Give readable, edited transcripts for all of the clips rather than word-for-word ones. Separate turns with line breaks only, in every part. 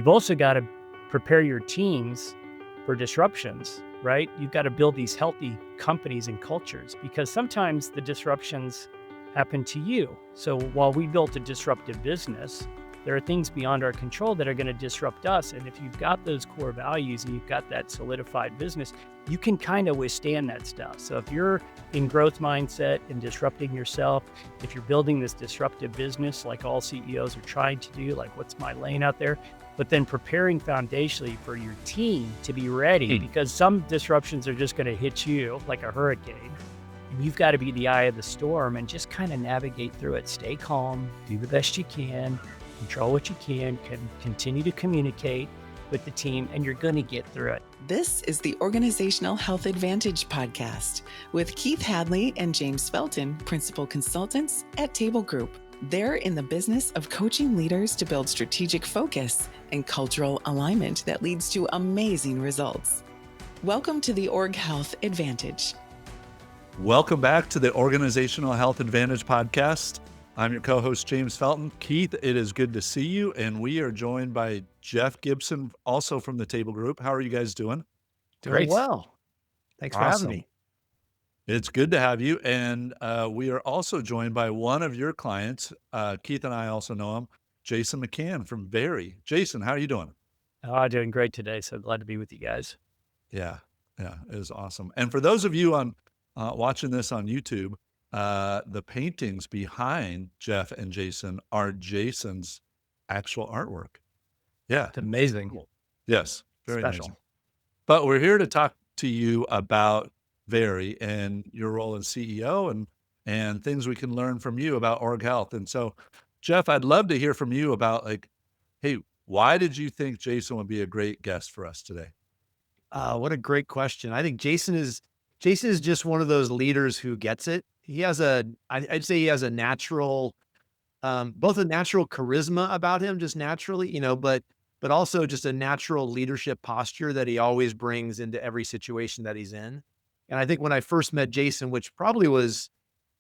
you've also got to prepare your teams for disruptions, right? You've got to build these healthy companies and cultures because sometimes the disruptions happen to you. So while we built a disruptive business, there are things beyond our control that are going to disrupt us. And if you've got those core values and you've got that solidified business, you can kind of withstand that stuff. So if you're in growth mindset and disrupting yourself, if you're building this disruptive business like all CEOs are trying to do, like what's my lane out there, but then preparing foundationally for your team to be ready because some disruptions are just going to hit you like a hurricane. And you've got to be the eye of the storm and just kind of navigate through it. Stay calm, do the best you can, control what you can continue to communicate with the team, and you're going to get through it.
This is the Organizational Health Advantage podcast with Keith Hadley and James Felton, principal consultants at Table Group. They're in the business of coaching leaders to build strategic focus and cultural alignment that leads to amazing results. Welcome to the Org Health Advantage.
Welcome back to the Organizational Health Advantage podcast. I'm your co-host, James Felton. Keith, it is good to see you. And we are joined by Jeff Gibson, also from the Table Group. How are you guys doing?
Doing well. Thanks for having me.
It's good to have you. And we are also joined by one of your clients. Keith and I also know him, Jason McCann from Vari. Jason, how are you doing?
Oh, doing great today. So glad to be with you guys.
Yeah, it is awesome. And for those of you on watching this on YouTube, the paintings behind Jeff and Jason are Jason's actual artwork. Yeah.
It's amazing.
Cool. Yes. Very
special.
Amazing. But we're here to talk to you about Vari and your role as CEO and things we can learn from you about org health. And so, Jeff, I'd love to hear from you about hey, why did you think Jason would be a great guest for us today?
What a great question. I think Jason is just one of those leaders who gets it. He has I'd say he has a natural, both a natural charisma about him, just naturally, but also just a natural leadership posture that he always brings into every situation that he's in. And I think when I first met Jason, which probably was,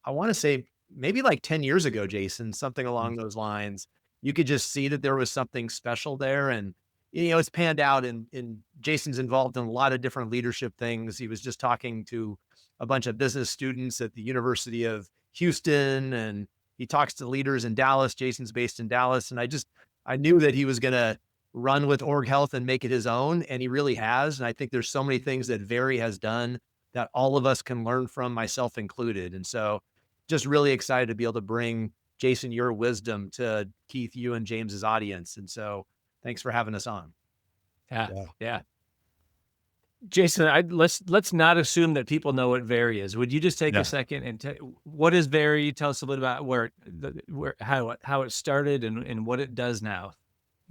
I want to say maybe like 10 years ago, Jason, something along those lines, you could just see that there was something special there. And, it's panned out and Jason's involved in a lot of different leadership things. He was just talking to a bunch of business students at the University of Houston, and he talks to leaders in Dallas. Jason's based in Dallas. And I knew that he was going to run with org health and make it his own. And he really has. And I think there's so many things that Vari has done that all of us can learn from, myself included. And so just really excited to be able to bring, Jason, your wisdom to Keith, you and James's audience. And so thanks for having us on.
Yeah. Jason, let's not assume that people know what Vari is. Would you just take a second and what is Vari? Tell us a little about how it started and what it does now.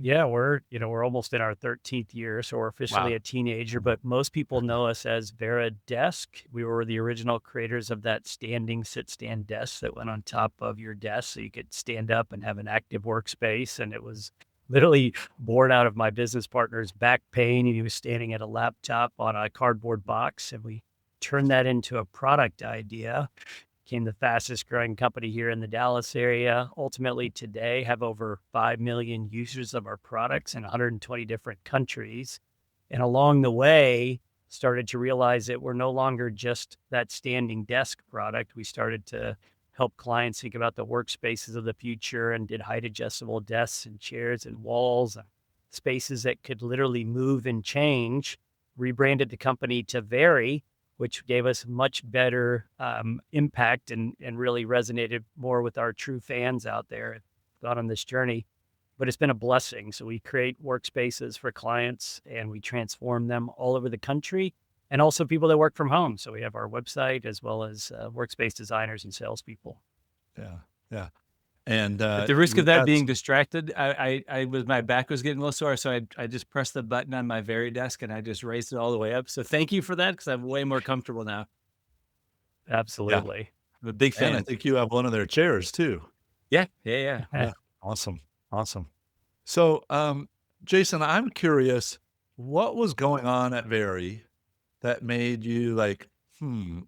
Yeah, we're almost in our 13th year, so we're officially a teenager, but most people know us as Vera Desk. We were the original creators of that standing sit-stand desk that went on top of your desk so you could stand up and have an active workspace. And it was literally born out of my business partner's back pain. And he was standing at a laptop on a cardboard box, and we turned that into a product idea. Became the fastest growing company here in the Dallas area. Ultimately today have over 5 million users of our products in 120 different countries. And along the way, started to realize that we're no longer just that standing desk product. We started to help clients think about the workspaces of the future and did height adjustable desks and chairs and walls, spaces that could literally move and change. Rebranded the company to Vari, which gave us much better impact and really resonated more with our true fans out there. Gone on this journey, but it's been a blessing. So we create workspaces for clients and we transform them all over the country, and also people that work from home. So we have our website as well as workspace designers and salespeople.
Yeah. And
at the risk of that being distracted, my back was getting a little sore, so I just pressed the button on my Vari desk and I just raised it all the way up. So thank you for that, because I'm way more comfortable now. Absolutely.
Yeah.
I'm a big fan.
And I think you have one of their chairs too.
Yeah.
Awesome. So, Jason, I'm curious, what was going on at Vari that made you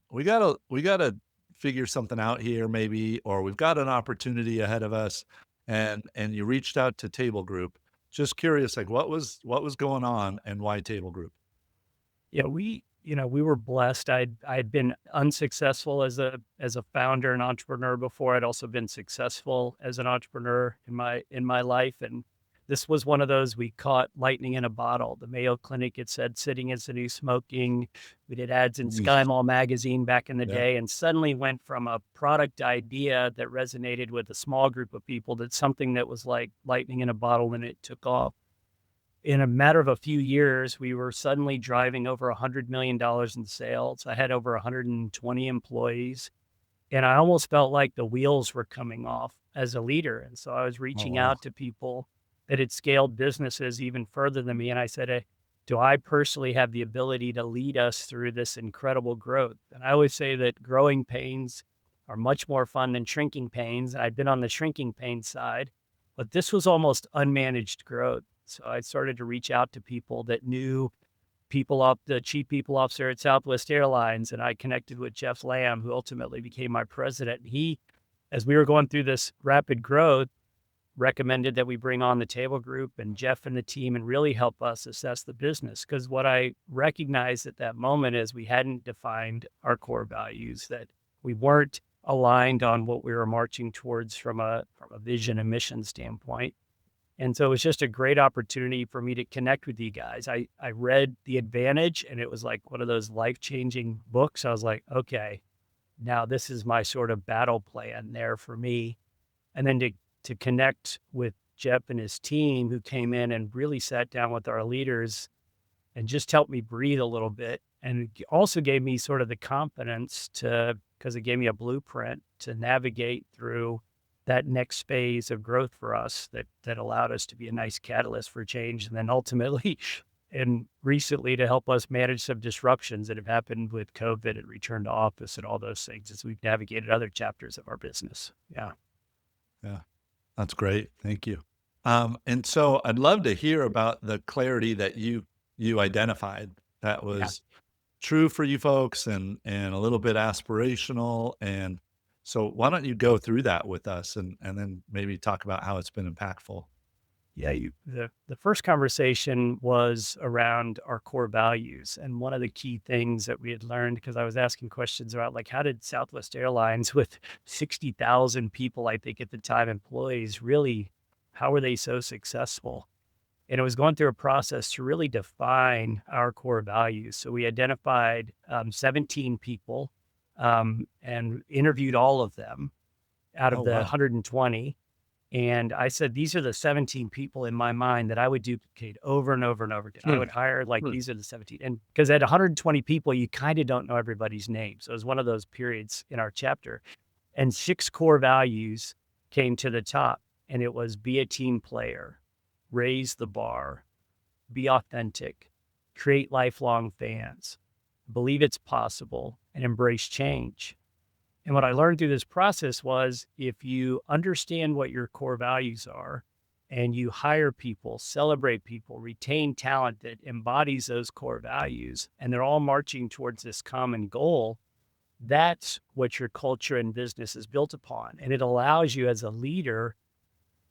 we gotta figure something out here maybe, or we've got an opportunity ahead of us, and you reached out to Table Group. just curious, like what was going on and why Table Group?
Yeah, we were blessed. I'd been unsuccessful as a founder and entrepreneur before. I'd also been successful as an entrepreneur in my life, and this was one of those we caught lightning in a bottle. The Mayo Clinic had said sitting is the new smoking. We did ads in Sky
Yeesh.
Mall magazine back in the
Yeah.
day, and suddenly went from a product idea that resonated with a small group of people to something that was like lightning in a bottle, and it took off. In a matter of a few years, we were suddenly driving over $100 million in sales. I had over 120 employees, and I almost felt like the wheels were coming off as a leader. And so I was
Oh,
reaching
wow.
out to people that had scaled businesses even further than me. And I said, "Hey, do I personally have the ability to lead us through this incredible growth?" And I always say that growing pains are much more fun than shrinking pains. And I've been on the shrinking pain side, but this was almost unmanaged growth. So I started to reach out to people that knew the chief people officer at Southwest Airlines, and I connected with Jeff Lamb, who ultimately became my president. And he, as we were going through this rapid growth, recommended that we bring on the Table Group and Jeff and the team and really help us assess the business. Because what I recognized at that moment is we hadn't defined our core values, that we weren't aligned on what we were marching towards from a vision and mission standpoint. And so it was just a great opportunity for me to connect with you guys. I read The Advantage, and it was like one of those life-changing books. I was like, okay, now this is my sort of battle plan there for me. And then to connect with Jeff and his team, who came in and really sat down with our leaders and just helped me breathe a little bit. And it also gave me sort of the confidence because it gave me a blueprint to navigate through that next phase of growth for us that allowed us to be a nice catalyst for change. And then ultimately, and recently, to help us manage some disruptions that have happened with COVID and return to office and all those things as we've navigated other chapters of our business. Yeah.
Yeah. That's great. Thank you. And so I'd love to hear about the clarity that you identified that
Yeah.
was true for you folks and a little bit aspirational. And so why don't you go through that with us and then maybe talk about how it's been impactful?
Yeah, the first conversation was around our core values, and one of the key things that we had learned, because I was asking questions about like how did Southwest Airlines with 60,000 people, I think at the time, employees, really, how were they so successful? And it was going through a process to really define our core values. So we identified 17 people and interviewed all of them out
Oh,
of the
wow.
120. And I said, these are the 17 people in my mind that I would duplicate over and over and over again. I would hire like,
Hmm.
these are the 17. And because at 120 people, you kind of don't know everybody's name. So it was one of those periods in our chapter. And 6 core values came to the top. And it was be a team player, raise the bar, be authentic, create lifelong fans, believe it's possible, and embrace change. And what I learned through this process was if you understand what your core values are and you hire people, celebrate people, retain talent that embodies those core values, and they're all marching towards this common goal, that's what your culture and business is built upon. And it allows you as a leader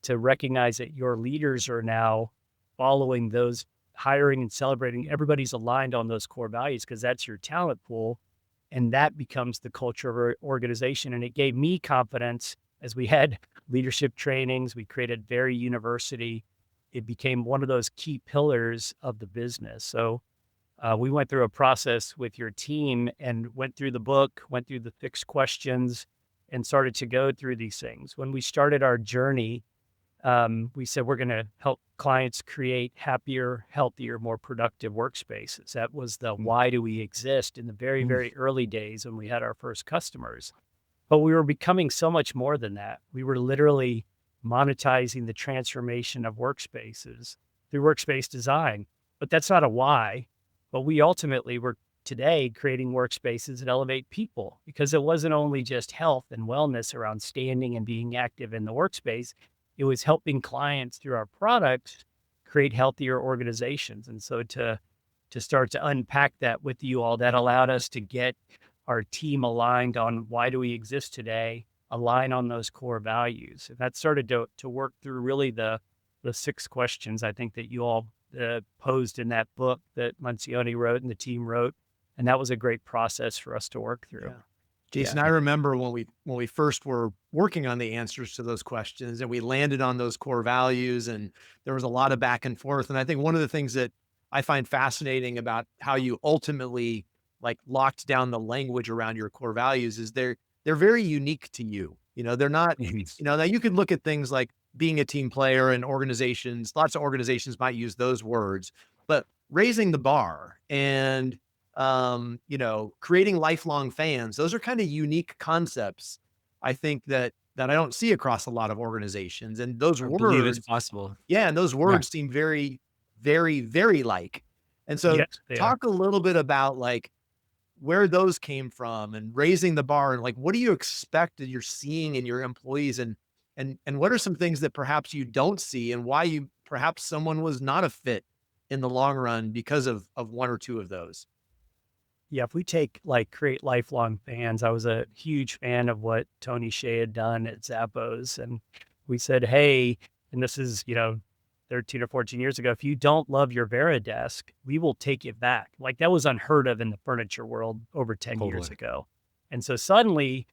to recognize that your leaders are now following those, hiring and celebrating. Everybody's aligned on those core values because that's your talent pool. And that becomes the culture of our organization. And it gave me confidence as we had leadership trainings. We created Vari University. It became one of those key pillars of the business. So we went through a process with your team and went through the book, went through the fixed questions, and started to go through these things. When we started our journey, we said we're going to help clients create happier, healthier, more productive workspaces. That was the why do we exist in the very,
Mm.
very early days when we had our first customers. But we were becoming so much more than that. We were literally monetizing the transformation of workspaces through workspace design. But that's not a why. But we ultimately were today creating workspaces that elevate people because it wasn't only just health and wellness around standing and being active in the workspace. It was helping clients through our products create healthier organizations. And so to start to unpack that with you all, that allowed us to get our team aligned on why do we exist today, align on those core values. And that started to work through really the the 6 questions I think that you all posed in that book that Lencioni wrote and the team wrote. And that was a great process for us to work through.
Yeah. Jason, I remember when we first were working on the answers to those questions and we landed on those core values, and there was a lot of back and forth. And I think one of the things that I find fascinating about how you ultimately like locked down the language around your core values is they're very unique to you. You know, they're not, now you could look at things like being a team player and organizations, lots of organizations might use those words, but raising the bar and creating lifelong fans, those are kind of unique concepts. I think that I don't see across a lot of organizations. And those
I believe it's
words,
possible.
yeah, and those words seem very, very, very like. And so
Yes, they are.
talk a little bit about like where those came from and raising the bar, and like what do you expect that you're seeing in your employees, and what are some things that perhaps you don't see, and why you perhaps someone was not a fit in the long run because of one or two of those.
Yeah, if we take like create lifelong fans, I was a huge fan of what Tony Shea had done at Zappos. And we said, hey, and this is, 13 or 14 years ago, if you don't love your Veridesk, we will take it back. Like that was unheard of in the furniture world over 10 years ago. And so suddenly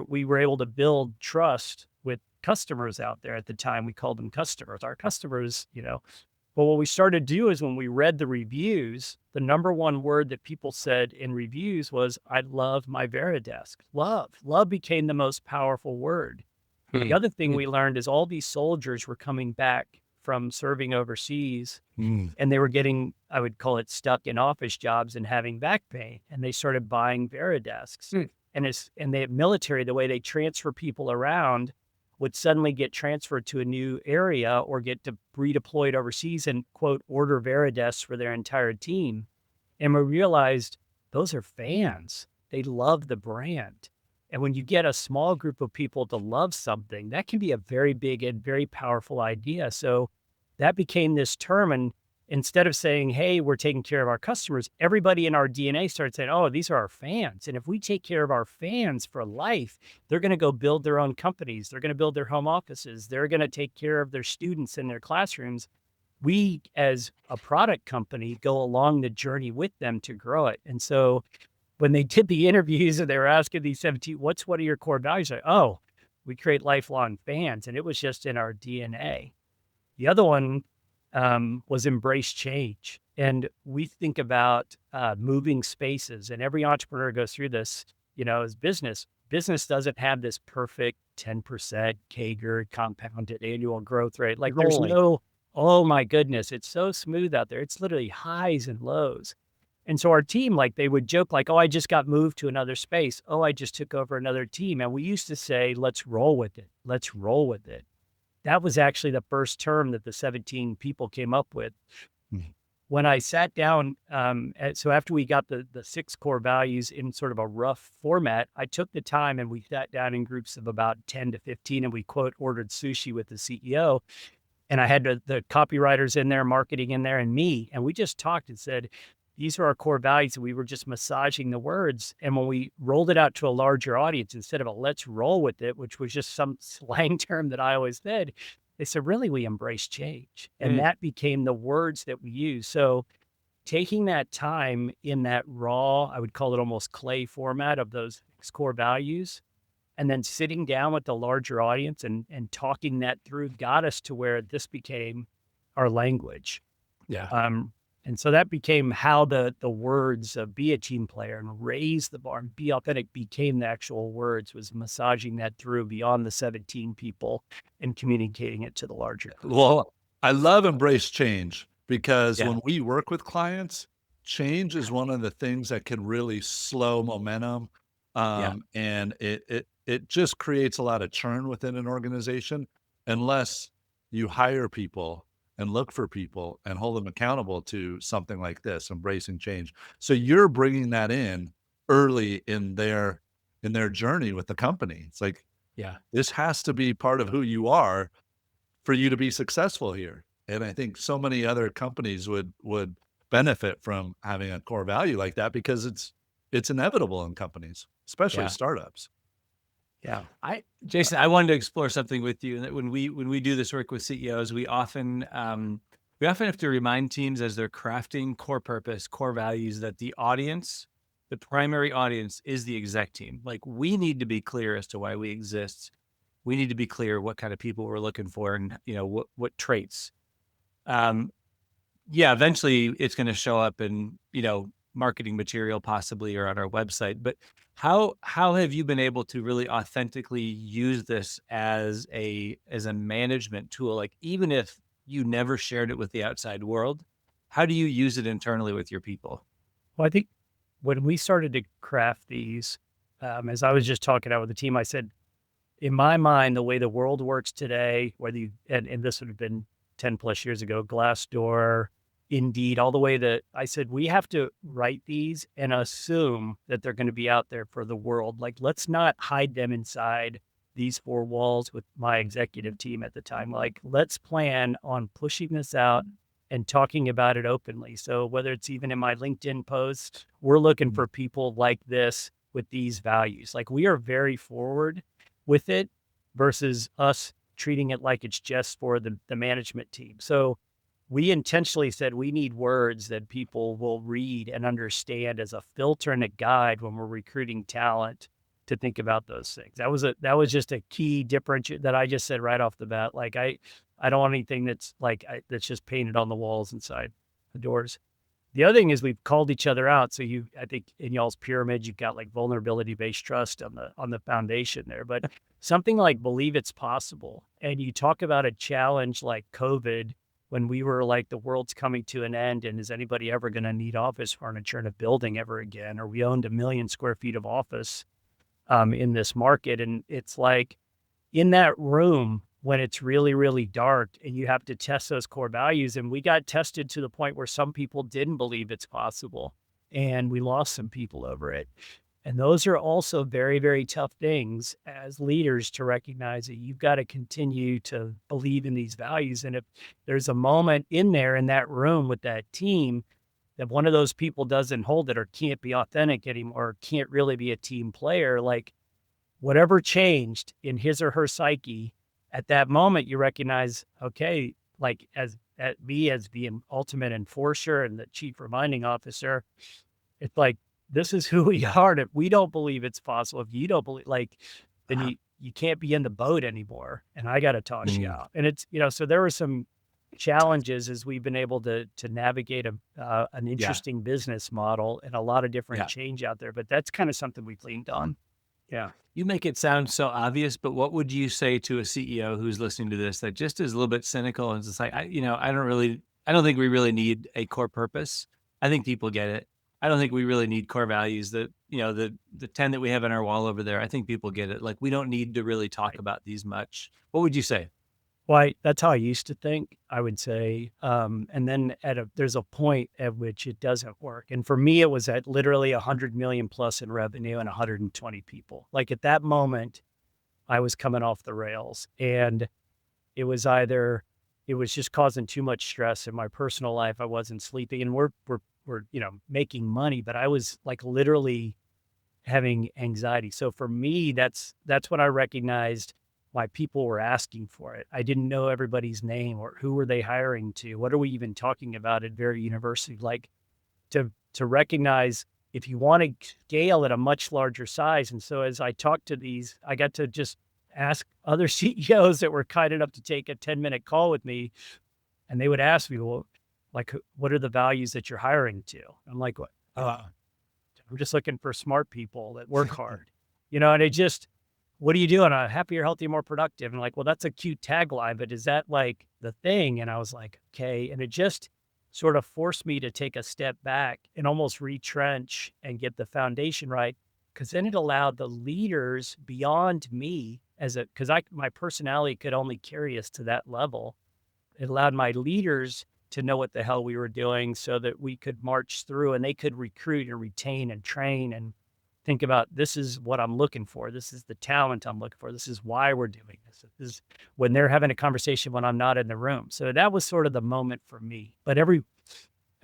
we were able to build trust with customers out there. At the time, we called them customers. Our customers, but what we started to do is when we read the reviews, the number one word that people said in reviews was, I love my Veridesk. Love. Love became the most powerful word. The other thing we learned is all these soldiers were coming back from serving overseas and they were getting, I would call it, stuck in office jobs and having back pain. And they started buying Veridesks. And the military, the way they transfer people around, would suddenly get transferred to a new area or get redeployed overseas and, quote, order Veridesks for their entire team. And we realized those are fans. They love the brand. And when you get a small group of people to love something, that can be a very big and very powerful idea. So that became this term. And instead of saying, hey, we're taking care of our customers, everybody in our DNA started saying, oh, these are our fans. And if we take care of our fans for life, they're going to go build their own companies. They're going to build their home offices. They're going to take care of their students in their classrooms. We, as a product company, go along the journey with them to grow it. And so when they did the interviews and they were asking these 17, what's one of your core values? Like, oh, we create lifelong fans. And it was just in our DNA. The other one was embrace change. And we think about moving spaces, and every entrepreneur goes through this, as business. Business doesn't have this perfect 10% CAGR compounded annual growth rate. Like there's no, oh my goodness, it's so smooth out there. It's literally highs and lows. And so our team, like they would joke like, oh, I just got moved to another space. Oh, I just took over another team. And we used to say, let's roll with it. Let's roll with it. That was actually the first term that the 17 people came up with. When I sat down, so after we got the 6 core values in sort of a rough format, I took the time and we sat down in groups of about 10 to 15 and we quote ordered sushi with the CEO. And I had the copywriters in there, marketing in there, and me. And we just talked and said, these are our core values. And we were just massaging the words. And when we rolled it out to a larger audience, instead of a let's roll with it, which was just some slang term that I always said, they said, really, we embrace change. And that became the words that we use. So taking that time in that raw, I would call it almost clay format of those core values, and then sitting down with the larger audience and talking that through got us to where this became our language.
Yeah.
And so that became how the words of be a team player and raise the bar and be authentic became the actual words, was massaging that through beyond the 17 people and communicating it to the larger group.
Well, I love embrace change because when we work with clients, change is one of the things that can really slow momentum. And it just creates a lot of churn within an organization unless you hire people and look for people and hold them accountable to something like this, embracing change. So you're bringing that in early in their journey with the company. It's like, this has to be part of who you are for you to be successful here. And I think so many other companies would benefit from having a core value like that because it's inevitable in companies, especially startups.
Yeah.
Jason, I wanted to explore something with you. And that when we do this work with CEOs, we often have to remind teams as they're crafting core purpose, core values, that the audience, the primary audience, is the exec team. Like, we need to be clear as to why we exist. We need to be clear what kind of people we're looking for, and what traits. Yeah, eventually it's going to show up in marketing material possibly, or on our website. But how have you been able to really authentically use this as a management tool? Like, even if you never shared it with the outside world, how do you use it internally with your people?
Well, I think when we started to craft these, as I was just talking out with the team, I said, in my mind, the way the world works today, whether you, and this would have been 10 plus years ago, Glassdoor, Indeed, all the way that I said, we have to write these and assume that they're going to be out there for the world. Like, let's not hide them inside these four walls with my executive team at the time. Like, let's plan on pushing this out and talking about it openly. So whether it's even in my LinkedIn posts, we're looking for people like this with these values. Like, we are very forward with it versus us treating it like it's just for the management team. So we intentionally said we need words that people will read and understand as a filter and a guide when we're recruiting talent to think about those things. That was just a key differentiator that I just said right off the bat. Like, I don't want anything that's like that's just painted on the walls inside the doors. The other thing is we've called each other out. So I think in y'all's pyramid, you've got like vulnerability-based trust on the foundation there, but something like believe it's possible. And you talk about a challenge like COVID, when we were like, the world's coming to an end, and is anybody ever going to need office furniture in a building ever again? Or we owned 1 million square feet of office in this market. And it's like, in that room, when it's really, really dark and you have to test those core values. And we got tested to the point where some people didn't believe it's possible, and we lost some people over it. And those are also very, very tough things as leaders to recognize, that you've got to continue to believe in these values. And if there's a moment in there in that room with that team that one of those people doesn't hold it, or can't be authentic anymore, or can't really be a team player, like, whatever changed in his or her psyche at that moment, you recognize, okay, like, as me as the ultimate enforcer and the chief reminding officer, it's like, this is who we are. And if we don't believe it's possible, if you don't believe, like, then you can't be in the boat anymore, and I got to toss you out. And it's, so there were some challenges as we've been able to navigate an interesting business model and a lot of different change out there, but that's kind of something we've leaned on.
Yeah. You make it sound so obvious, but what would you say to a CEO who's listening to this that just is a little bit cynical and is just like, I don't think we really need a core purpose. I think people get it. I don't think we really need core values. The 10 that we have on our wall over there, I think people get it. Like, we don't need to really talk about these much. What would you say?
Well, that's how I used to think, I would say. And then there's a point at which it doesn't work. And for me, it was at literally 100 million plus in revenue and 120 people. Like, at that moment, I was coming off the rails, and it was just causing too much stress in my personal life. I wasn't sleeping, and we're making money, but I was like literally having anxiety. So for me, that's when I recognized why people were asking for it. I didn't know everybody's name, or who were they hiring to? What are we even talking about at Vari University? Like, to recognize if you want to scale at a much larger size. And so as I talked to these, I got to just ask other CEOs that were kind enough to take a 10-minute call with me, and they would ask me, well, like, what are the values that you're hiring to? I'm like, what? I'm just looking for smart people that work hard, and it just, what are you doing? Happier, healthier, more productive. And like, well, that's a cute tagline, but is that like the thing? And I was like, okay. And it just sort of forced me to take a step back and almost retrench and get the foundation right. Cause then it allowed the leaders beyond me cause my personality could only carry us to that level. It allowed my leaders to know what the hell we were doing, so that we could march through, and they could recruit and retain and train and think about, this is what I'm looking for. This is the talent I'm looking for. This is why we're doing this. This is when they're having a conversation when I'm not in the room. So that was sort of the moment for me. But every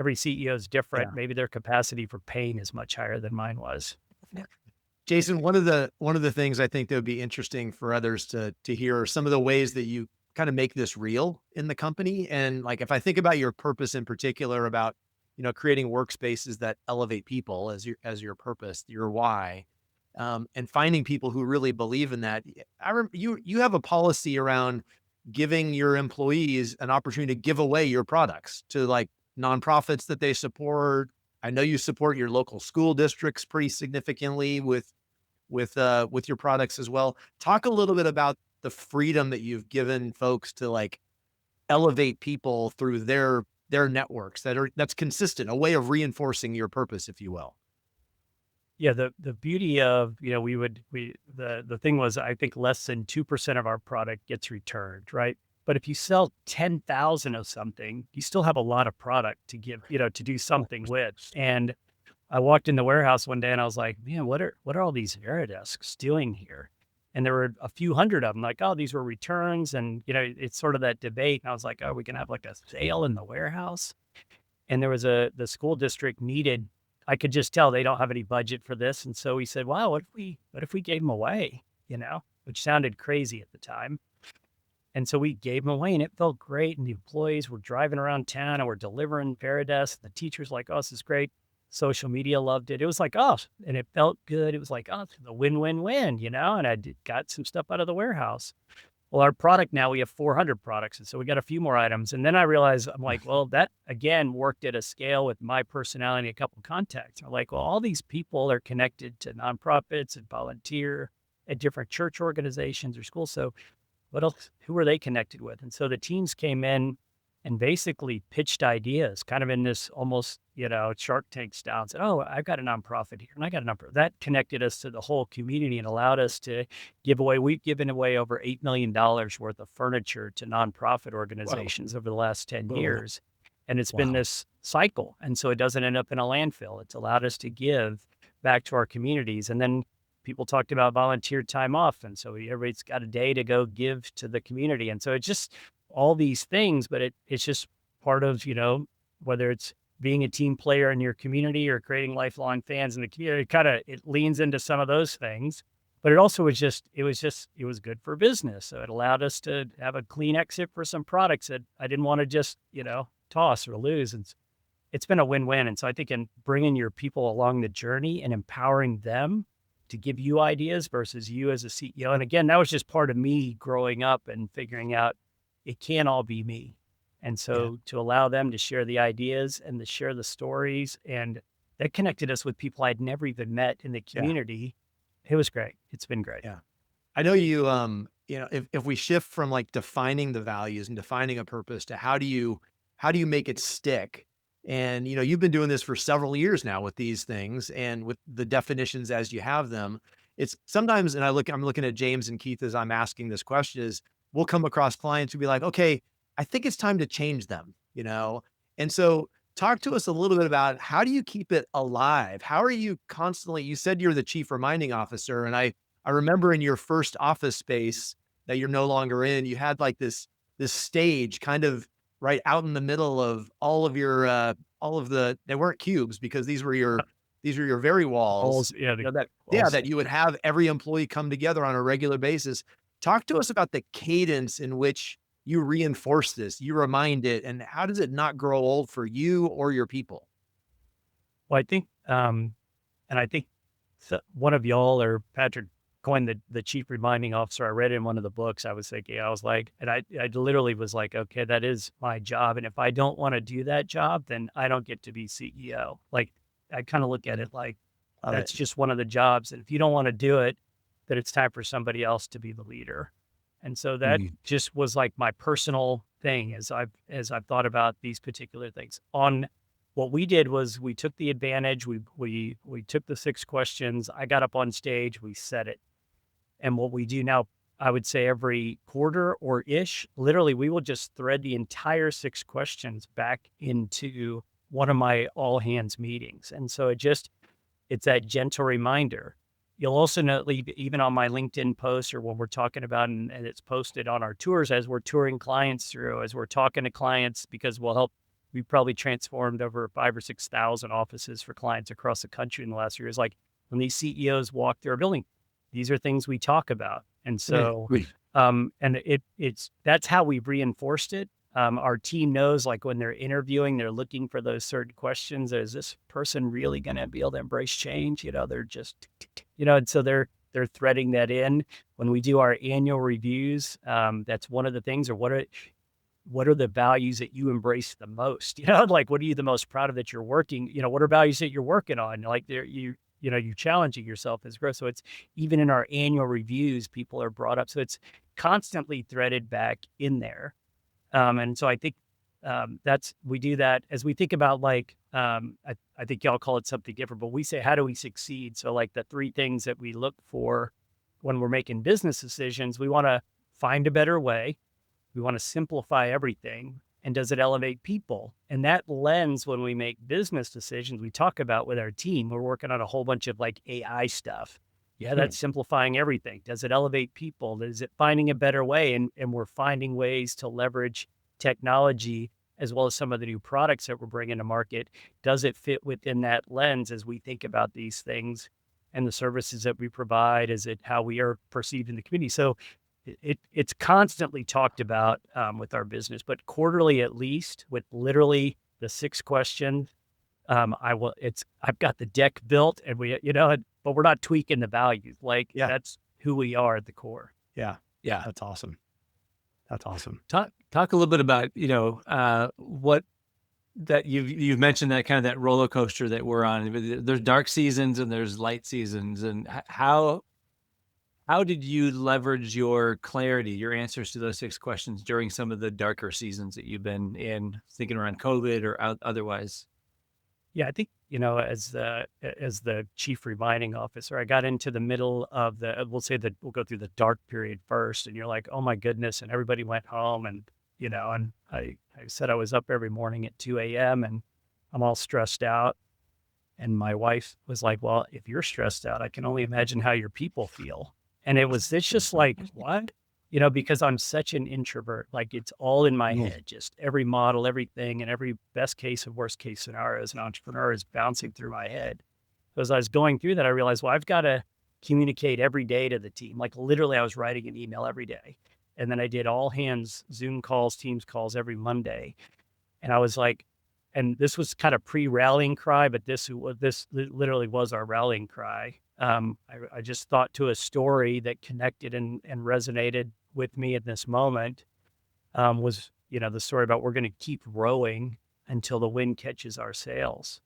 CEO is different. Yeah. Maybe their capacity for pain is much higher than mine was.
Jason, one of the things I think that would be interesting for others to hear are some of the ways that you kind of make this real in the company. And like, if I think about your purpose in particular, about creating workspaces that elevate people as your purpose, your why, and finding people who really believe in that. You have a policy around giving your employees an opportunity to give away your products to like nonprofits that they support. I know you support your local school districts pretty significantly with your products as well. Talk a little bit about the freedom that you've given folks to like elevate people through their networks that's consistent, a way of reinforcing your purpose, if you will.
Yeah, the beauty of, the thing was, I think less than 2% of our product gets returned, right? But if you sell 10,000 of something, you still have a lot of product to give, to do something with. And I walked in the warehouse one day and I was like, man, what are all these Veridesks doing here? And there were a few hundred of them, like, oh, these were returns. And, it's sort of that debate. And I was like, oh, we can have like a sale in the warehouse. And there was the school district needed, I could just tell they don't have any budget for this. And so we said, wow, what if we gave them away, which sounded crazy at the time. And so we gave them away and it felt great. And the employees were driving around town and we're delivering Varidesk. The teachers like, oh, this is great. Social media loved it. It was like, oh, and it felt good. It was like, oh, it's a win-win-win, and got some stuff out of the warehouse. Well, our product now, we have 400 products. And so we got a few more items. And then I realized, I'm like, well, that again worked at a scale with my personality, a couple of contacts. I'm like, well, all these people are connected to nonprofits and volunteer at different church organizations or schools. So what else, who are they connected with? And so the teams came in and basically pitched ideas kind of in this almost, Shark Tank style, and said, oh, I've got a nonprofit here and I got a nonprofit. That connected us to the whole community and allowed us to we've given away over $8 million worth of furniture to nonprofit organizations over the last 10 years. And it's been this cycle. And so it doesn't end up in a landfill. It's allowed us to give back to our communities. And then people talked about volunteer time off. And so everybody's got a day to go give to the community. And so it's just all these things, but it's just part of, whether it's being a team player in your community or creating lifelong fans in the community, it leans into some of those things, but it also was it was good for business. So it allowed us to have a clean exit for some products that I didn't want to just, toss or lose. And it's been a win-win. And so I think in bringing your people along the journey and empowering them to give you ideas versus you as a CEO. And again, that was just part of me growing up and figuring out it can't all be me. And so to allow them to share the ideas and to share the stories, and that connected us with people I'd never even met in the community. It was great. It's been great.
Yeah. I know you, if we shift from like defining the values and defining a purpose to how do you make it stick? And, you've been doing this for several years now with these things and with the definitions as you have them. It's sometimes, and I'm looking at James and Keith as I'm asking this question, is we'll come across clients who be like, okay, I think it's time to change them, And so talk to us a little bit about how do you keep it alive? How are you constantly, you said you're the chief reminding officer. And I remember in your first office space that you're no longer in, you had like this stage kind of right out in the middle of all of your, they weren't cubes because these were your very walls. That you would have every employee come together on a regular basis. Talk to us about the cadence in which you reinforce this, you remind it, and how does it not grow old for you or your people?
Well, I think, one of y'all or Patrick coined the chief reminding officer. I read in one of the books. I was thinking, I was like, and I literally was like, okay, that is my job. And if I don't want to do that job, then I don't get to be CEO. Like, I kind of look at it like that's just one of the jobs. And if you don't want to do it, then it's time for somebody else to be the leader. And so that just was like my personal thing as I've thought about these particular things. On what we did was we took the advantage. We took the 6 questions. I got up on stage. We said it. And what we do now, I would say every quarter or ish, literally, we will just thread the entire 6 questions back into one of my all hands meetings. And so it's that gentle reminder. You'll also note, even on my LinkedIn posts or when we're talking about, and it's posted on our tours as we're touring clients through, as we're talking to clients, because we've probably transformed over 5,000 or 6,000 offices for clients across the country in the last few years. Like, when these CEOs walk through our building, these are things we talk about. And so, and that's how we've reinforced it. Our team knows, like, when they're interviewing, they're looking for those certain questions. Is this person really going to be able to embrace change? They're just, and so they're threading that in. When we do our annual reviews, that's one of the things. Or what are the values that you embrace the most? Like, what are you the most proud of that you're working? What are values that you're working on? Like, you're challenging yourself as growth. So it's even in our annual reviews, people are brought up. So it's constantly threaded back in there. And so I think we do that as we think about, like, I think y'all call it something different, but we say, how do we succeed? So, like, the three things that we look for when we're making business decisions, we want to find a better way. We want to simplify everything. And does it elevate people? And that lens, when we make business decisions, we talk about with our team, we're working on a whole bunch of, like, AI stuff. Yeah, that's simplifying everything. Does it elevate people? Is it finding a better way? And we're finding ways to leverage technology as well as some of the new products that we're bringing to market. Does it fit within that lens as we think about these things and the services that we provide? Is it how we are perceived in the community? So it's constantly talked about with our business, but quarterly, at least, with literally the 6 questions. I've got the deck built, and but we're not tweaking the values. Like, that's who we are at the core.
Yeah.
Yeah.
That's awesome. That's awesome.
Talk a little bit about, what that you've mentioned, that kind of that roller coaster that we're on. There's dark seasons and there's light seasons. And how did you leverage your clarity, your answers to those 6 questions during some of the darker seasons that you've been in, thinking around COVID or otherwise?
Yeah, I think, as the chief reminding officer, I got into the middle of we'll go through the dark period first, and you're like, oh my goodness. And everybody went home, and, and I said I was up every morning at 2 a.m. and I'm all stressed out. And my wife was like, well, if you're stressed out, I can only imagine how your people feel. And it's just like, what? Because I'm such an introvert, like, it's all in my head, just every model, everything, and every best case and worst case scenario as an entrepreneur is bouncing through my head. So as I was going through that, I realized, well, I've got to communicate every day to the team. Like, literally, I was writing an email every day. And then I did all hands Zoom calls, Teams calls every Monday. And I was like, and this was kind of pre-rallying cry, but this literally was our rallying cry. I just thought to a story that connected and resonated with me in this moment, was, the story about we're going to keep rowing until the wind catches our sails.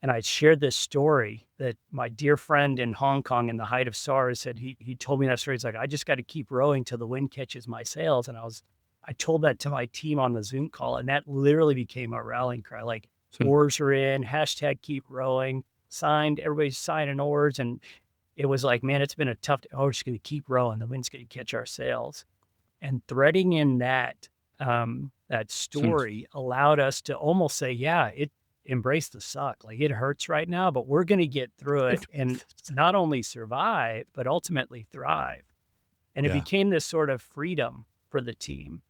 And I shared this story that my dear friend in Hong Kong in the height of SARS said, he told me that story. He's like, I just got to keep rowing till the wind catches my sails. And I told that to my team on the Zoom call, and that literally became our rallying cry. Like, oars are in, hashtag keep rowing, signed, everybody's signing oars. And it was like, man, it's been a tough day. Oh, we're just going to keep rowing. The wind's going to catch our sails. And threading in that story allowed us to almost say, yeah, it embrace the suck. Like, it hurts right now, but we're going to get through it and not only survive, but ultimately thrive. And it became this sort of freedom for the team.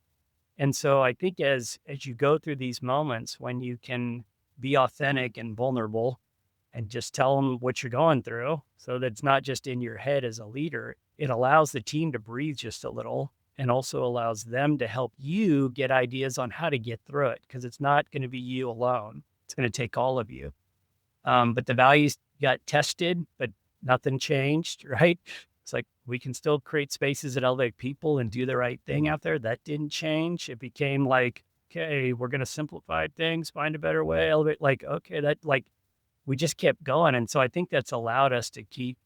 And so I think as you go through these moments when you can be authentic and vulnerable and just tell them what you're going through, so that it's not just in your head as a leader, it allows the team to breathe just a little, and also allows them to help you get ideas on how to get through it, because it's not going to be you alone. It's going to take all of you. But the values got tested, but nothing changed, right? It's like, we can still create spaces that elevate people and do the right thing out there. That didn't change. It became like, okay, we're going to simplify things, find a better way, elevate. Like, okay, we just kept going. And so I think that's allowed us to keep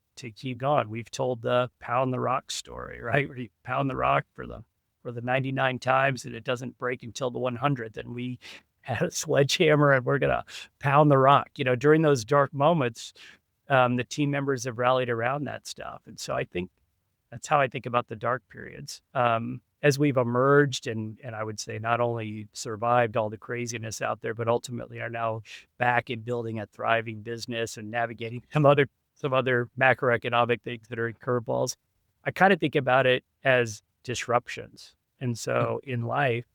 going. We've told the pound the rock story, right? Where you pound the rock for the 99 times and it doesn't break until the 100th. And we had a sledgehammer and we're going to pound the rock. During those dark moments, the team members have rallied around that stuff. And so I think that's how I think about the dark periods. As we've emerged and I would say not only survived all the craziness out there, but ultimately are now back in building a thriving business and navigating some other macroeconomic things that are curveballs. I kind of think about it as disruptions. And so in life,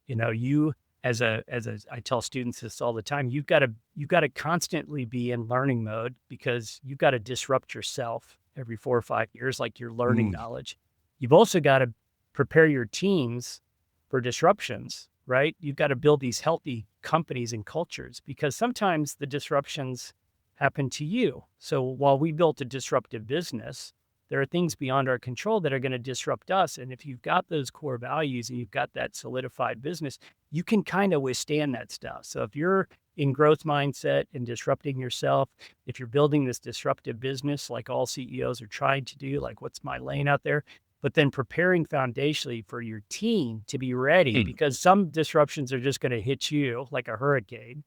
you I tell students this all the time, you've got to constantly be in learning mode, because you've got to disrupt yourself every 4 or 5 years, like you're learning knowledge. You've also got to prepare your teams for disruptions, right? You've got to build these healthy companies and cultures, because sometimes the disruptions happen to you. So while we built a disruptive business, there are things beyond our control that are going to disrupt us. And if you've got those core values and you've got that solidified business, you can kind of withstand that stuff. So if you're in growth mindset and disrupting yourself, if you're building this disruptive business, like all CEOs are trying to do, like what's my lane out there, but then preparing foundationally for your team to be ready, because some disruptions are just going to hit you like a hurricane.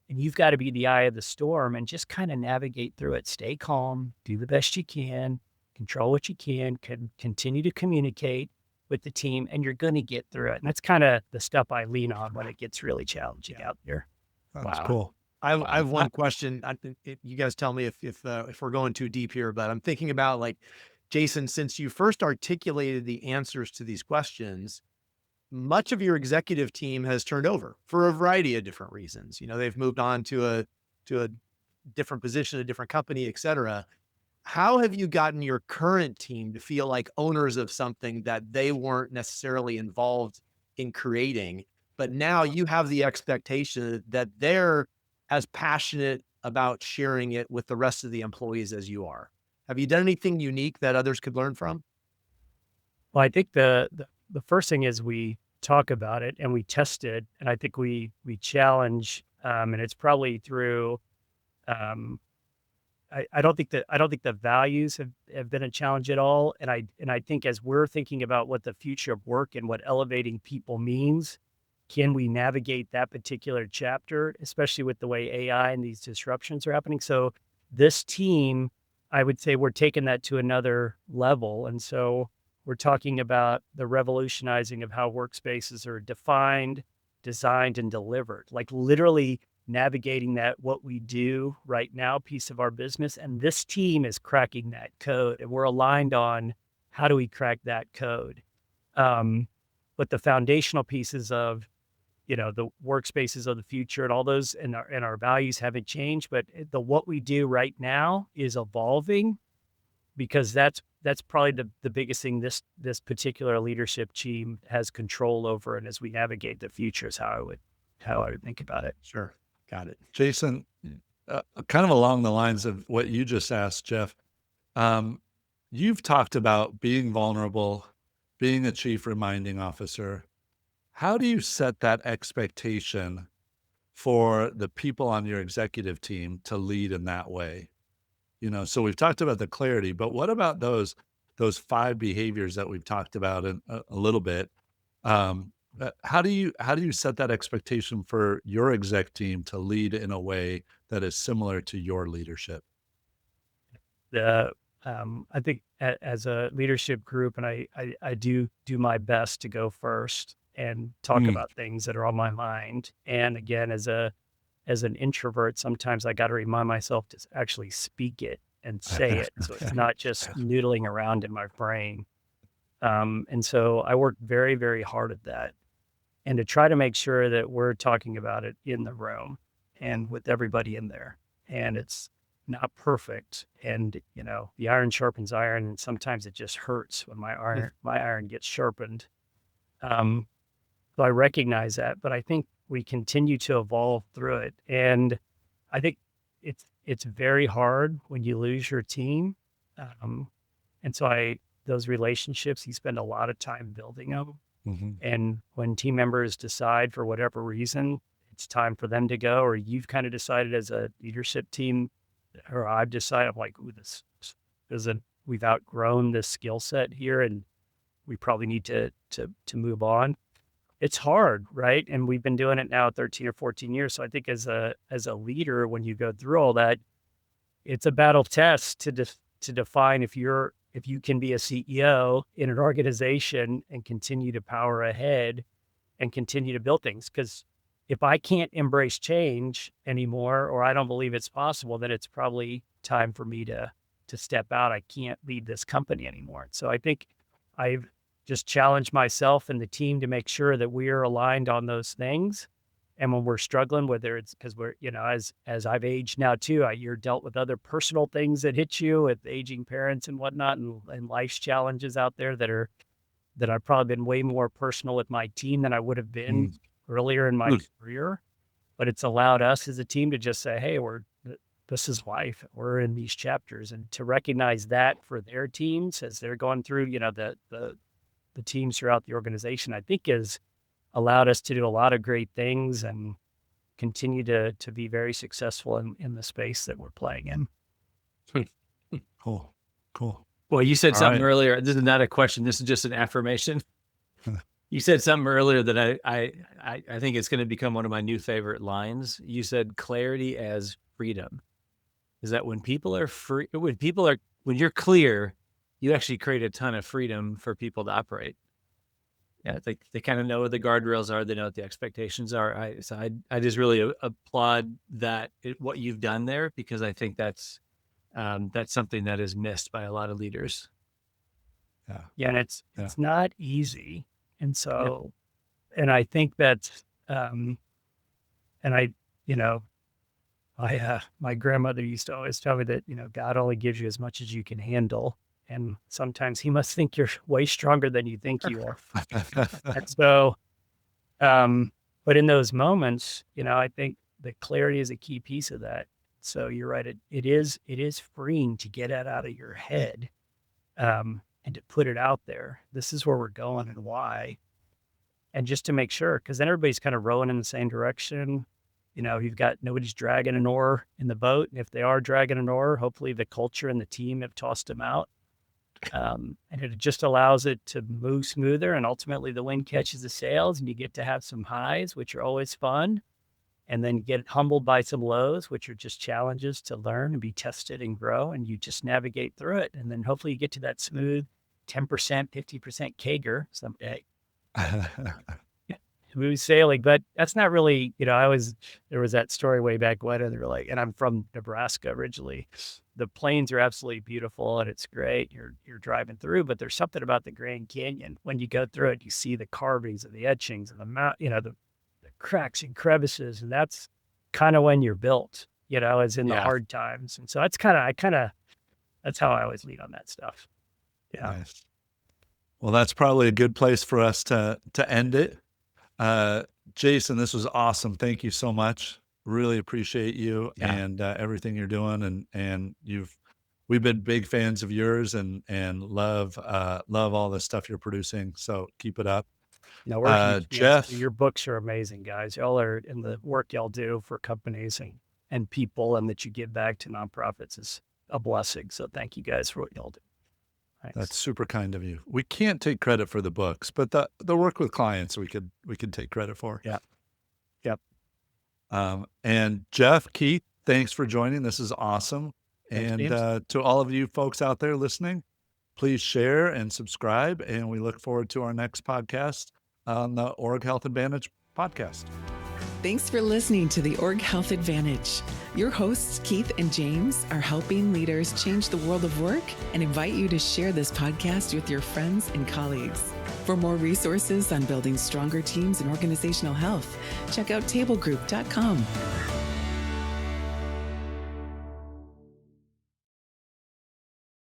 And you've got to be the eye of the storm and just kind of navigate through it. Stay calm, do the best you can, control what you can continue to communicate with the team, and you're going to get through it. And that's kind of the stuff I lean on when it gets really challenging out there.
That's cool.
I have one question. You guys tell me if we're going too deep here, but I'm thinking about, like, Jason, since you first articulated the answers to these questions, much of your executive team has turned over for a variety of different reasons. They've moved on to a different position, a different company, et cetera. How have you gotten your current team to feel like owners of something that they weren't necessarily involved in creating, but now you have the expectation that they're as passionate about sharing it with the rest of the employees as you are? Have you done anything unique that others could learn from?
Well, I think the first thing is we talk about it and we test it, and I think we challenge, and it's probably through. I don't think the values have been a challenge at all, and I think as we're thinking about what the future of work and what elevating people means, can we navigate that particular chapter, especially with the way AI and these disruptions are happening? So this team, I would say we're taking that to another level, and so we're talking about the revolutionizing of how workspaces are defined, designed, and delivered, like literally navigating that what we do right now piece of our business. And this team is cracking that code, and we're aligned on how do we crack that code. But the foundational pieces of, the workspaces of the future and all those and our values haven't changed, but what we do right now is evolving, because that's probably the biggest thing this particular leadership team has control over. And as we navigate the future is how I would think about it.
Sure. Got it.
Jason, kind of along the lines of what you just asked, Jeff, you've talked about being vulnerable, being a chief reminding officer. How do you set that expectation for the people on your executive team to lead in that way? So we've talked about the clarity, but what about those 5 behaviors that we've talked about in a little bit? How do you set that expectation for your exec team to lead in a way that is similar to your leadership?
I think as a leadership group, and I do my best to go first and talk about things that are on my mind. And again, as an introvert, sometimes I got to remind myself to actually speak it and say it, so it's not just noodling around in my brain. And so I work very, very hard at that, and to try to make sure that we're talking about it in the room and with everybody in there. And it's not perfect. And, the iron sharpens iron, and sometimes it just hurts when my iron gets sharpened. So I recognize that, but I think we continue to evolve through it. And I think it's very hard when you lose your team. And so those relationships, you spend a lot of time building them. And when team members decide for whatever reason, it's time for them to go, or you've kind of decided as a leadership team, or I've decided, I'm like, ooh, we've outgrown this skill set here, and we probably need to move on. It's hard, right? And we've been doing it now 13 or 14 years. So I think as a leader, when you go through all that, it's a battle test to define if you can be a CEO in an organization and continue to power ahead and continue to build things. Because if I can't embrace change anymore, or I don't believe it's possible, then it's probably time for me to step out. I can't lead this company anymore. So I think I've just challenged myself and the team to make sure that we are aligned on those things. And when we're struggling, whether it's because we're, as I've aged now too, you're dealt with other personal things that hit you with aging parents and whatnot, and life's challenges out there that I've probably been way more personal with my team than I would have been earlier in my career. But it's allowed us as a team to just say, hey, this is life. We're in these chapters, and to recognize that for their teams as they're going through, the teams throughout the organization, I think has allowed us to do a lot of great things and continue to be very successful in the space that we're playing in.
Cool.
Well, you said
All
something
right.
earlier. This is not a question. This is just an affirmation. You said something earlier that I think it's going to become one of my new favorite lines. You said clarity as freedom. Is that when people are free, when you're clear, you actually create a ton of freedom for people to operate. Yeah, they kind of know what the guardrails are. They know what the expectations are. I just really applaud what you've done there, because I think that's something that is missed by a lot of leaders.
Yeah, and it's not easy. And so, and I think that's, and I, my grandmother used to always tell me that, God only gives you as much as you can handle. And sometimes he must think you're way stronger than you think you are. And so, but in those moments, I think the clarity is a key piece of that. So you're right. It is freeing to get it out of your head, and to put it out there. This is where we're going and why. And just to make sure, because then everybody's kind of rowing in the same direction. You've got nobody's dragging an oar in the boat. And if they are dragging an oar, hopefully the culture and the team have tossed them out. And it just allows it to move smoother. And ultimately the wind catches the sails, and you get to have some highs, which are always fun. And then get humbled by some lows, which are just challenges to learn and be tested and grow. And you just navigate through it. And then hopefully you get to that smooth 10%, 50% CAGR someday. Smooth sailing. But that's not really, there was that story way back when, and they were like, and I'm from Nebraska originally. The plains are absolutely beautiful and it's great. You're driving through, but there's something about the Grand Canyon. When you go through it, you see the carvings and the etchings and the cracks and crevices, and that's kind of when you're built, as in the hard times. And so that's that's how I always lead on that stuff. Yeah.
Nice. Well, that's probably a good place for us to end it. Jason, this was awesome. Thank you so much. Really appreciate you and everything you're doing. And we've been big fans of yours and love all the stuff you're producing. So keep it up.
No,
Jeff,
your books are amazing, guys. Y'all are in the work y'all do for companies and people, and that you give back to nonprofits is a blessing. So thank you guys for what y'all do. Thanks.
That's super kind of you. We can't take credit for the books, but the work with clients we could take credit for.
Yeah. Yep.
And Jeff, Keith, thanks for joining. This is awesome.
Thanks,
and to all of you folks out there listening, please share and subscribe. And we look forward to our next podcast on the Org Health Advantage podcast.
Thanks for listening to the Org Health Advantage. Your hosts, Keith and James, are helping leaders change the world of work and invite you to share this podcast with your friends and colleagues. For more resources on building stronger teams and organizational health, check out tablegroup.com.